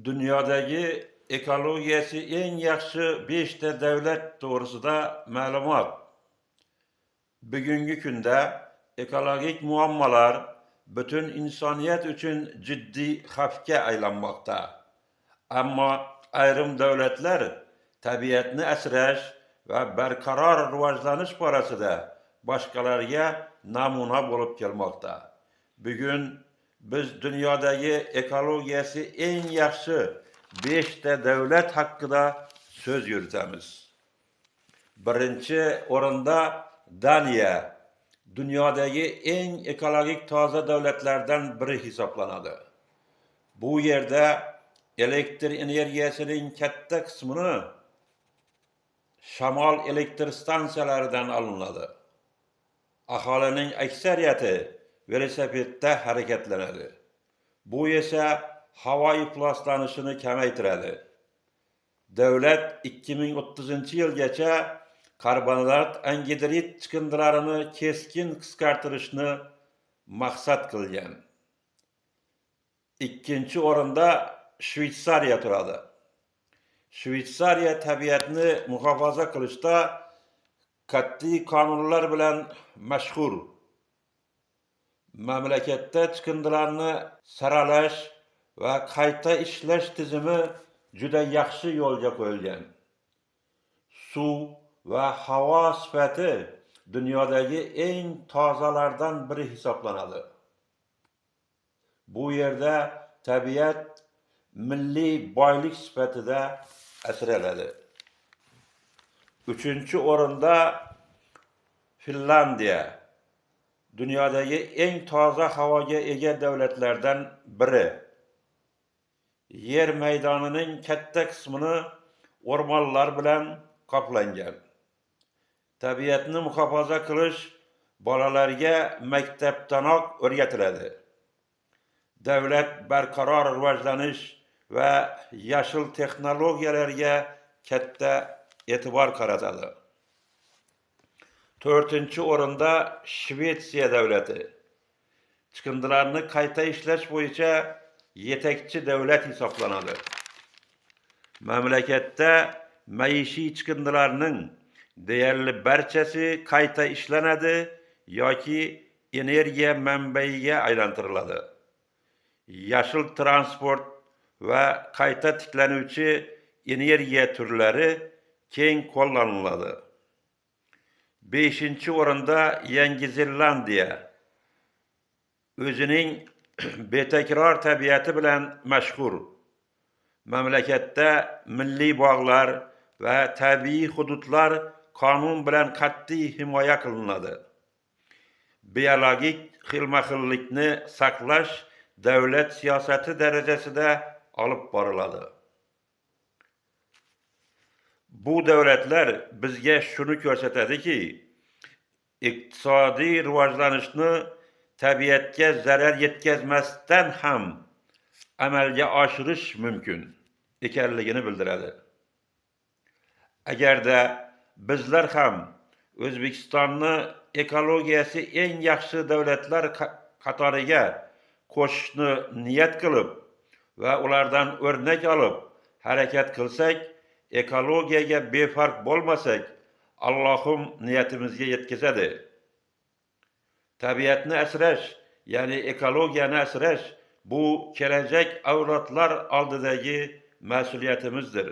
Dunyodagi ekologiyasi eng yaxshi 5 ta davlat to'g'risida ma'lumot. Bugungi kunda ekologik muammolar butun insoniyat uchun jiddiy xavfga aylanmoqda. Ammo ayrim davlatlar tabiatni asrash va barqaror rivojlanish borasida boshqalarga namuna bo'lib kelmoqda. Bugun biz dunyodagi ekologiyasi eng yaxshi 5 ta davlat haqida so'z yuritamiz. Birinchi o'rinda Daniya, dunyodagi eng ekologik toza davlatlardan biri hisoblanadi. Bu yerda elektr energiyasining katta qismini shamol elektr stansiyalaridan olinadi. Aholining aksariyati velosipedda harakatlanadi. Bu esa havo ifloslanishini kamaytiradi. Davlat 2030-yilgacha karbonat angidrid chiqindilarini keskin qisqartirishni maqsad qilgan. Ikkinchi o'rinda Shveysariya turadi. Shveysariya tabiatni muhofaza qilishda qat'iy qonunlar bilan mashhur. Mamlakatda chiqindilarni saralash va qayta ishlash tizimi juda yaxshi yo'lga qo'yilgan. Suv va havo sifati dunyodagi eng tozalardan biri hisoblanadi. Bu yerda tabiat milliy boylik sifatida asraladi. Uchinchi o'rinda Finlandiya, dunyodagi eng toza havoga ega davlatlardan biri. Yer maydonining katta qismini o'rmonlar bilan qoplangan. Tabiatni muhofaza qilish bolalarga maktabdanoq o'rgatiladi. Davlat barqaror rivojlanish va yashil texnologiyalarga katta e'tibor qaratadi. To'rtinchi o'rinda Shvetsiya davlati. Chiqindilarni qayta ishlash bo'yicha yetakchi davlat hisoblanadi. Mamlakatda maishiy chiqindilarning deyarli barchasi qayta ishlanadi yoki energiya manbaiga aylantiriladi. Yashil transport va qayta tiklanuvchi energiya turlari keng qo'llaniladi. 5-o'rinda Yangi Zelandiya, o'zining betakror tabiati bilan mashhur. Mamlakatda milliy bog'lar va tabiiy hududlar qonun bilan qat'iy himoya qilinadi. Biologik xilma-xillikni saqlash davlat siyosati darajasida olib boriladi. Bu davlatlar bizga shuni ko'rsatadiki, iqtisodiy rivojlanishni tabiatga zarar yetkazmasdan ham amalga oshirish mumkin ekanligini bildiradi. Agarda bizlar ham O'zbekistonni ekologiyasi eng yaxshi davlatlar qatoriga qo'shishni niyat qilib va ulardan o'rnak olib harakat qilsak, ekologiyaga befarq bo'lmasak, Allohim niyatimizga yetkazadi. Tabiatni asrash, ya'ni ekologiyani asrash bu kelajak avlodlar oldidagi mas'uliyatimizdir.